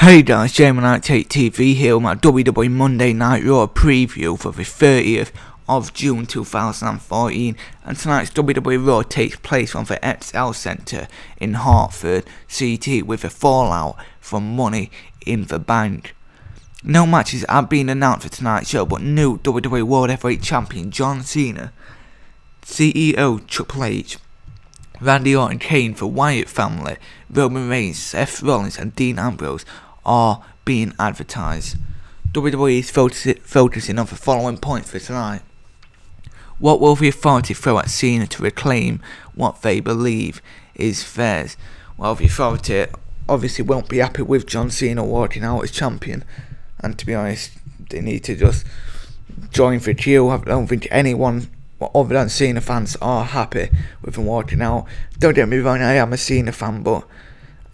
Hey guys, Jamie Night Take TV here with my WWE Monday Night Raw preview for the 30th of June 2014, and tonight's WWE Raw takes place from the XL Centre in Hartford, CT, with a fallout from Money in the Bank. No matches have been announced for tonight's show, but new WWE World Heavyweight Champion John Cena, CEO Triple H, Randy Orton, Kane, the Wyatt family, Roman Reigns, Seth Rollins and Dean Ambrose are being advertised. WWE is focusing on the following points for tonight. What will the Authority throw at Cena to reclaim what they believe is theirs? Well, the Authority obviously won't be happy with John Cena walking out as champion, and to be honest, they need to just join the queue. I don't think anyone other than Cena fans are happy with him walking out. Don't get me wrong, I am a Cena fan, but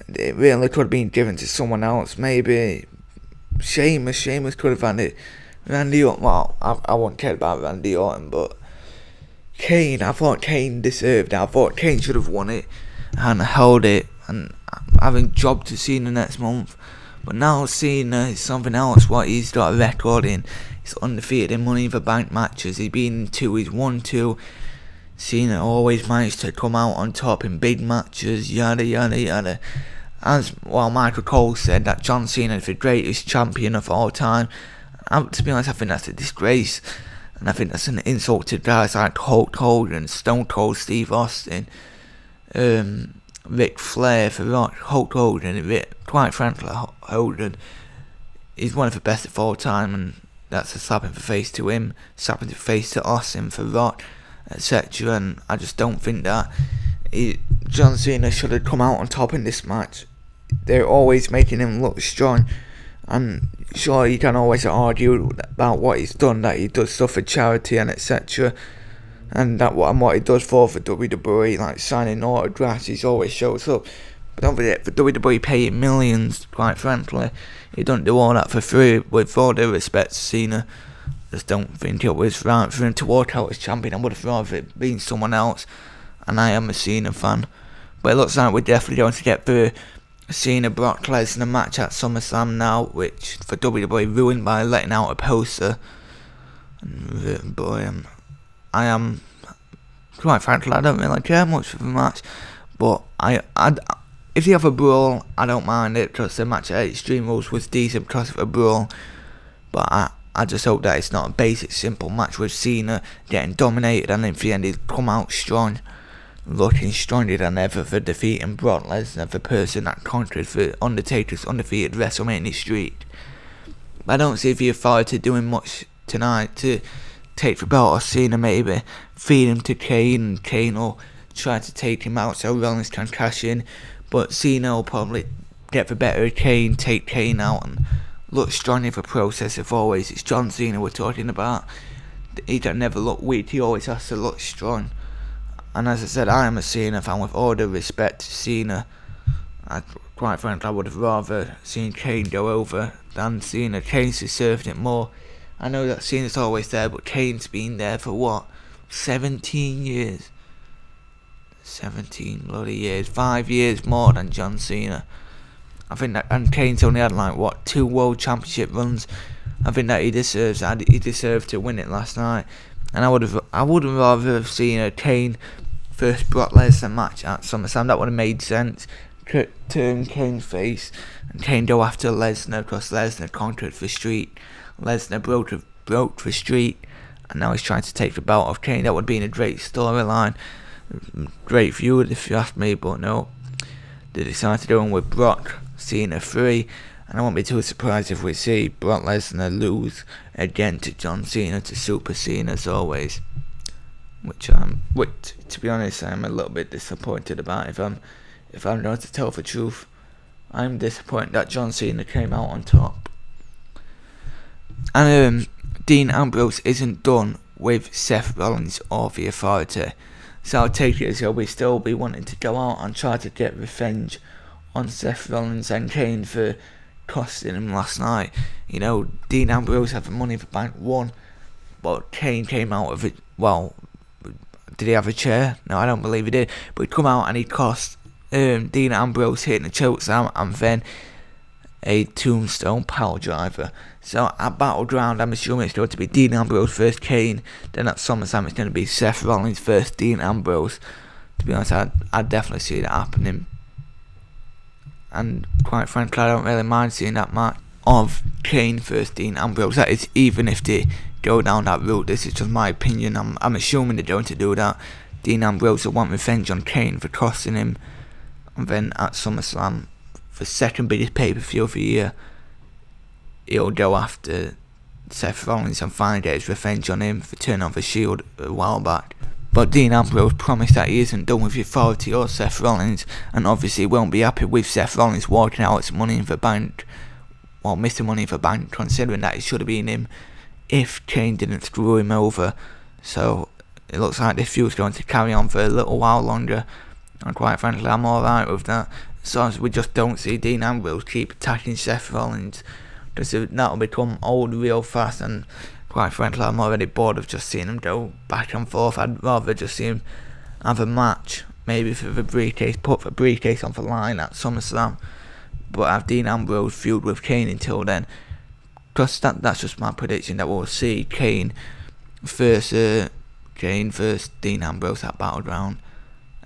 it really could have been given to someone else. Maybe Sheamus could have had it. Randy Orton, well, I won't care about Randy Orton, but Kane, I thought Kane deserved it. I thought Kane should have won it and held it and having job to Cena next month. But now Cena is something else. What he's got a record in. He's undefeated in Money in the Bank matches. He's been in 2, he's won 2. Cena always managed to come out on top in big matches, yada yada yada. As well, Michael Cole said that John Cena is the greatest champion of all time. To be honest, I think that's a disgrace, and I think that's an insult to guys like Hulk Hogan, Stone Cold Steve Austin, Ric Flair, for Hulk Hogan. Quite frankly, Hogan is one of the best of all time, and that's a slap in the face to him, slap in the face to Austin for Rock, etc. And I just don't think that John Cena should have come out on top in this match. They're always making him look strong, and sure, you can always argue about what he's done, that he does stuff for charity and etc. And what he does for WWE, like signing autographs, he always shows up. But don't forget, for WWE paying millions, quite frankly, he don't do all that for free. With all due respect to Cena, I just don't think it was right for him to walk out as champion. I would have rather it been someone else, and I am a Cena fan. But it looks like we're definitely going to get the Cena Brock Lesnar match at SummerSlam now, which for WWE ruined by letting out a poster. And boy, I am, quite frankly, I don't really care much for the match, but if you have a brawl, I don't mind it, because the match at Extreme Rules was decent because of a brawl. But I just hope that it's not a basic, simple match with Cena getting dominated and in the end he's come out strong, looking stronger than ever for defeating Brock Lesnar, the person that conquered the Undertaker's undefeated WrestleMania streak. I don't see the Authority doing much tonight to take the belt off Cena. Maybe feed him to Kane, and Kane will try to take him out so Rollins can cash in. But Cena will probably get the better of Kane, take Kane out, and look strong in the process of always. It's John Cena we're talking about. He don't never look weak, he always has to look strong. And as I said, I am a Cena fan. With all the respect to Cena, quite frankly, I would have rather seen Kane go over than Cena. Kane's deserved it more. I know that Cena's always there, but Kane's been there for what? 17 years. 17 bloody years. 5 years more than John Cena. I think that, and Kane's only had like what, 2 World Championship runs. I think that he deserves that. He deserved to win it last night. And I would rather have seen a Kane first Brock Lesnar match at SummerSlam. That would have made sense. Turn Kane's face and Kane go after Lesnar, because Lesnar conquered the streak. Lesnar broke the streak, and now he's trying to take the belt off Kane. That would have been a great storyline, great feud if you ask me. But no, they decided to go on with Brock Cena 3, and I won't be too surprised if we see Brock Lesnar lose again to John Cena, to Super Cena as always. Which to be honest, I'm a little bit disappointed about. If I'm going to tell the truth, I'm disappointed that John Cena came out on top. And Dean Ambrose isn't done with Seth Rollins or the Authority, so I'll take it as he'll still be wanting to go out and try to get revenge on Seth Rollins and Kane for costing him last night. You know, Dean Ambrose had the Money in the Bank 1, but Kane came out of it. Well, did he have a chair? No, I don't believe he did. But he'd come out and he cost Dean Ambrose hitting the chokeslam, and then a tombstone power driver. So at Battleground, I'm assuming it's going to be Dean Ambrose versus Kane. Then at SummerSlam, it's going to be Seth Rollins versus Dean Ambrose. To be honest, I'd definitely see that happening. And quite frankly, I don't really mind seeing that match of Kane versus Dean Ambrose. That is, even if they go down that route. This is just my opinion. I'm assuming they're going to do that. Dean Ambrose will want revenge on Kane for crossing him. And then at SummerSlam, for second biggest pay-per-view of the year, he'll go after Seth Rollins and finally get his revenge on him for turning on the Shield a while back. But Dean Ambrose promised that he isn't done with the authority or Seth Rollins, and obviously won't be happy with Seth Rollins walking out as Money in the Bank, well, Mr. Money in the Bank, considering that it should have been him if Kane didn't screw him over. So it looks like this feud's going to carry on for a little while longer, and quite frankly, I'm alright with that. So as we just don't see Dean Ambrose keep attacking Seth Rollins, because that'll become old real fast, and quite frankly, I'm already bored of just seeing him go back and forth. I'd rather just see him have a match, maybe for the briefcase, put the briefcase on the line at SummerSlam, but have Dean Ambrose feud with Kane until then. Because that's just my prediction, that we'll see Kane versus Dean Ambrose at Battleground.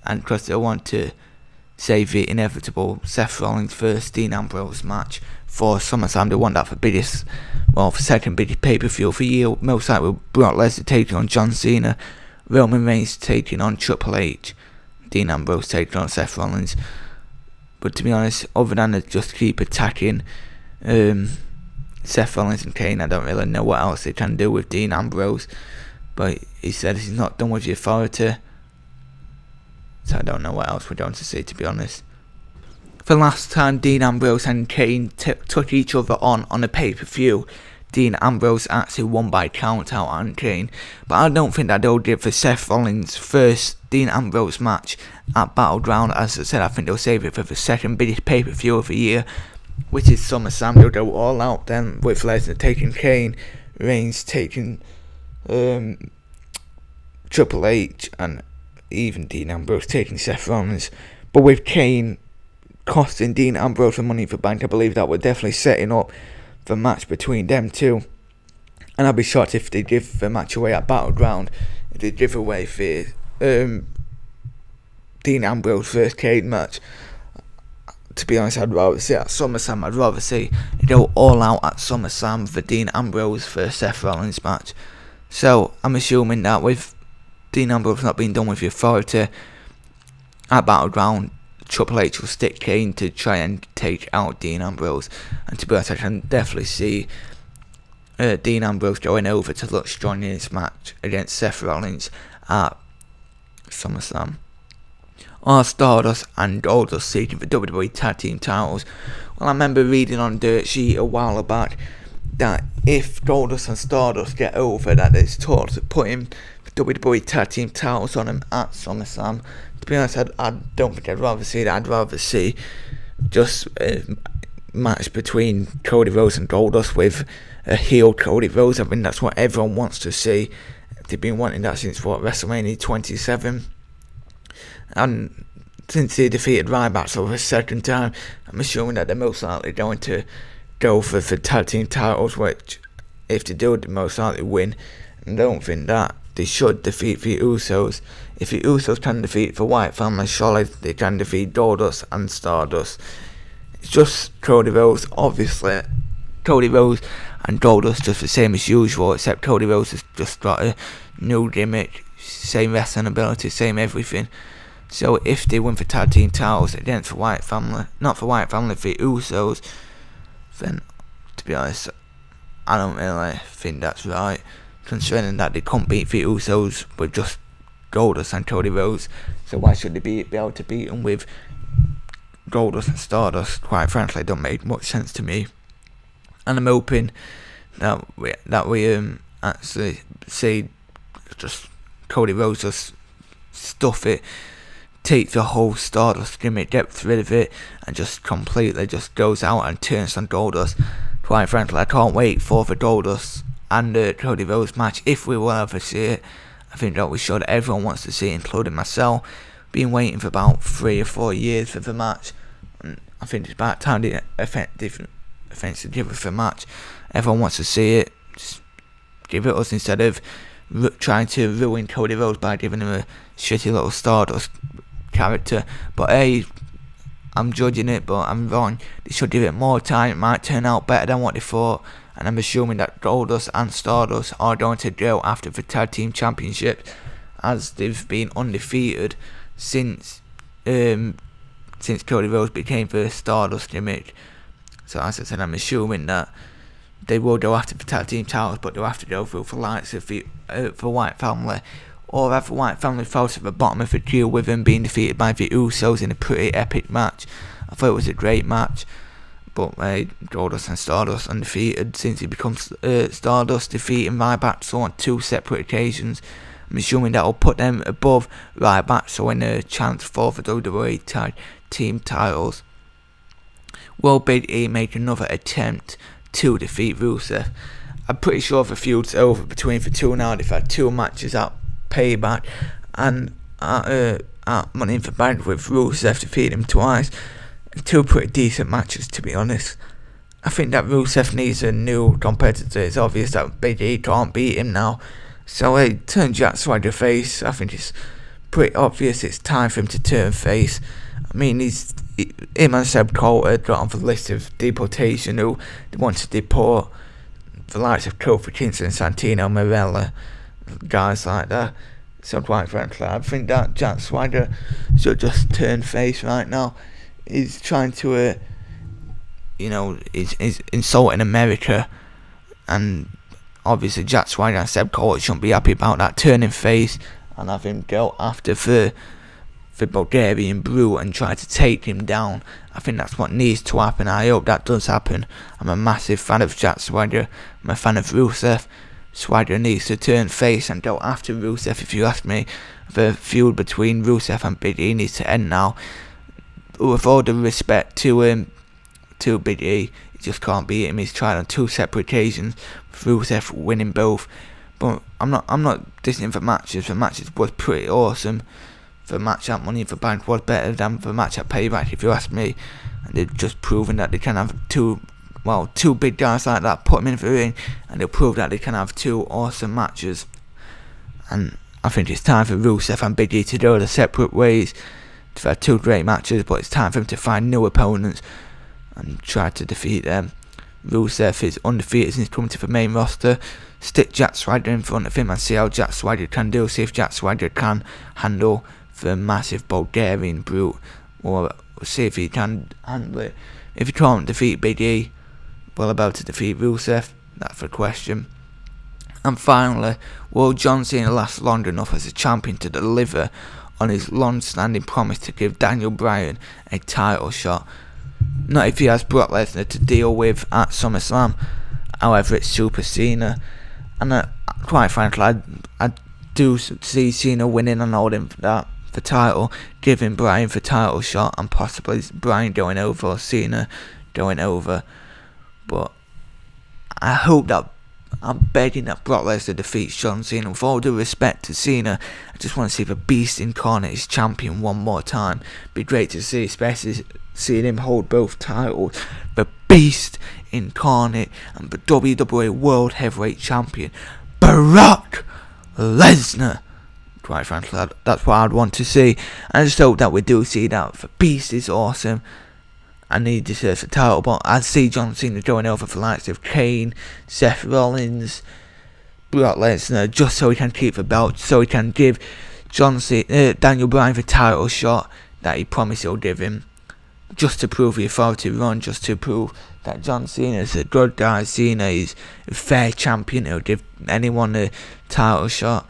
And because they want to save the inevitable Seth Rollins versus Dean Ambrose match for SummerSlam, they want that for biggest, well, for second biggest pay-per-view of the year. Most likely with Brock Lesnar taking on John Cena, Roman Reigns taking on Triple H, Dean Ambrose taking on Seth Rollins. But to be honest, other than to just keep attacking Seth Rollins and Kane, I don't really know what else they can do with Dean Ambrose. But he said he's not done with the authority, so I don't know what else we're going to see, to be honest. The last time Dean Ambrose and Kane took each other on a pay-per-view, Dean Ambrose actually won by count out on Kane. But I don't think that they'll give the Seth Rollins first Dean Ambrose match at Battleground. As I said, I think they'll save it for the second biggest pay-per-view of the year, which is SummerSlam. They'll go all out then, with Lesnar taking Kane, Reigns taking Triple H, and even Dean Ambrose taking Seth Rollins. But with Kane costing Dean Ambrose the Money in the Bank, I believe that we're definitely setting up the match between them two. And I'd be shocked if they give the match away at Battleground, if they give away the Dean Ambrose vs Kane match. To be honest, I'd rather see at SummerSlam. I'd rather see it go all out at SummerSlam for Dean Ambrose vs Seth Rollins match. So I'm assuming that with Dean Ambrose not being done with the authority at Battleground, Triple H will stick Kane to try and take out Dean Ambrose. And to be honest, I can definitely see Dean Ambrose going over to look strong in his match against Seth Rollins at SummerSlam. Are Stardust and Goldust seeking for WWE Tag Team titles? Well, I remember reading on Dirt Sheet a while back that if Goldust and Stardust get over, that there's talks of putting WWE Tag Team titles on them at SummerSlam. To be honest, I don't think I'd rather see that. I'd rather see just a match between Cody Rhodes and Goldust with a heel Cody Rhodes. I mean, that's what everyone wants to see. They've been wanting that since, what, WrestleMania 27? And since they defeated Ryback for the second time, I'm assuming that they're most likely going to go for the tag team titles, which, if they do, they most likely win. And I don't think that they should defeat the Usos. If the Usos can defeat the Wyatt family, surely they can defeat Goldust and Stardust. It's just Cody Rhodes, obviously. Cody Rhodes and Goldust just the same as usual, except Cody Rhodes has just got a new gimmick, same wrestling ability, same everything. So if they win for tag team titles against the Wyatt family, not the Wyatt family, the Usos, then to be honest, I don't really think that's right, considering that they couldn't beat the Usos with just Goldust and Cody Rhodes. So why should they be able to beat them with Goldust and Stardust? Quite frankly, it don't make much sense to me. And I'm hoping that we actually see just Cody Rhodes just stuff it, take the whole Stardust gimmick, get rid of it, and just completely just goes out and turns on Goldust. Quite frankly, I can't wait for the Goldust and the Cody Rhodes match, if we will ever see it. I think that we should. Everyone wants to see it, including myself. Been waiting for about 3 or 4 years for the match, and I think it's about time they offensive delivery for a match. Everyone wants to see it. Just give it us instead of trying to ruin Cody Rhodes by giving him a shitty little Stardust character. But hey, I'm judging it, but I'm wrong. They should give it more time. It might turn out better than what they thought. And I'm assuming that Goldust and Stardust are going to go after the tag team championship, as they've been undefeated since Cody Rhodes became the Stardust gimmick. So as I said, I'm assuming that they will go after the tag team titles, but they'll have to go through the likes of the White Family, or have the White Family fall to the bottom of the queue, with them being defeated by the Usos in a pretty epic match. I thought it was a great match. But Goldust and Stardust undefeated since he becomes Stardust, defeating Ryback on 2 separate occasions. I'm assuming that will put them above Ryback, so in a chance for the WWE tag team titles. Will Big E make another attempt to defeat Rusev? I'm pretty sure the feud's over between the two now. They've had 2 matches at Payback and at Money in the Bank, with Rusev defeating him twice. 2 pretty decent matches, to be honest. I think that Rusev needs a new competitor. It's obvious that Big E can't beat him now. So turn Jack Swagger face. I think it's pretty obvious it's time for him to turn face. I mean, him and Seb Coulter got on the list of deportation who they want to deport the likes of Kofi Kingston, Santino Marella, guys like that. So quite frankly, I think that Jack Swagger should just turn face right now. He's trying to, he's insulting America, and obviously Jack Swagger and Seb Coulter shouldn't be happy about that, turning face and have him go after the Bulgarian Brute and try to take him down. I think that's what needs to happen. I hope that does happen. I'm a massive fan of Jack Swagger. I'm a fan of Rusev. Swagger needs to turn face and go after Rusev, if you ask me. The feud between Rusev and Big E needs to end now. With all the respect to Big E, he just can't beat him. He's tried on 2 separate occasions, with Rusev winning both. But I'm not dissing the matches. The matches was pretty awesome. The match at Money in the Bank was better than the match at Payback, if you ask me. And they've just proven that they can have two big guys like that, put them in the ring, and they'll prove that they can have 2 awesome matches. And I think it's time for Rusev and Big E to go their separate ways. They've had 2 great matches, but it's time for them to find new opponents and try to defeat them. Rusev is undefeated since coming to the main roster. Stick Jack Swagger in front of him and see how Jack Swagger can do. See if Jack Swagger can handle the massive Bulgarian Brute, or see if he can handle it. If he can't defeat Big E, well, about to defeat Rusev? That's the question. And finally, will John Cena last long enough as a champion to deliver on his long-standing promise to give Daniel Bryan a title shot? Not if he has Brock Lesnar to deal with at SummerSlam. However, it's Super Cena, and quite frankly, I do see Cena winning and holding the title, giving Bryan the title shot, and possibly Bryan going over or Cena going over. But I hope that, I'm begging that Brock Lesnar defeats John Cena. With all due respect to Cena, I just want to see the Beast incarnate as champion one more time. Be great to see, especially seeing him hold both titles. The Beast incarnate and the WWE World Heavyweight Champion, Brock Lesnar. Quite frankly, that's what I'd want to see. And I just hope that we do see that. The Beast is awesome, and he deserves the title, but I see John Cena going over for the likes of Kane, Seth Rollins, Brock Lesnar, just so he can keep the belt, so he can give Daniel Bryan the title shot that he promised he'll give him, just to prove the authority run, just to prove that John Cena is a good guy. Cena is a fair champion. He'll give anyone a title shot.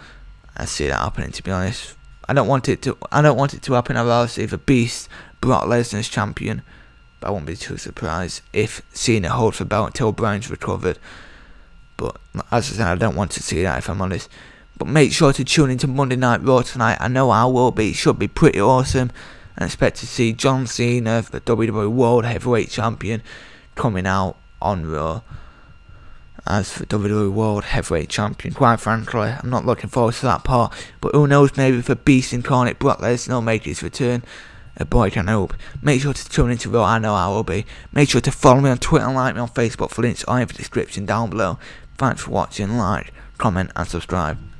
I see that happening, to be honest. I don't want it to happen. I'd rather see the Beast, Brock Lesnar's champion. But I won't be too surprised if Cena holds the belt until Bryan's recovered. But as I said, I don't want to see that, if I'm honest. But make sure to tune into Monday Night Raw tonight. I know I will be. It should be pretty awesome. And I expect to see John Cena, the WWE World Heavyweight Champion, coming out on Raw as the WWE World Heavyweight Champion. Quite frankly, I'm not looking forward to that part. But who knows, maybe if the Beast incarnate Brock Lesnar will make his return. a boy can hope. Make sure to tune into Raw, I know I will be. Make sure to follow me on Twitter and like me on Facebook for links or in the description down below. Thanks for watching, like, comment and subscribe.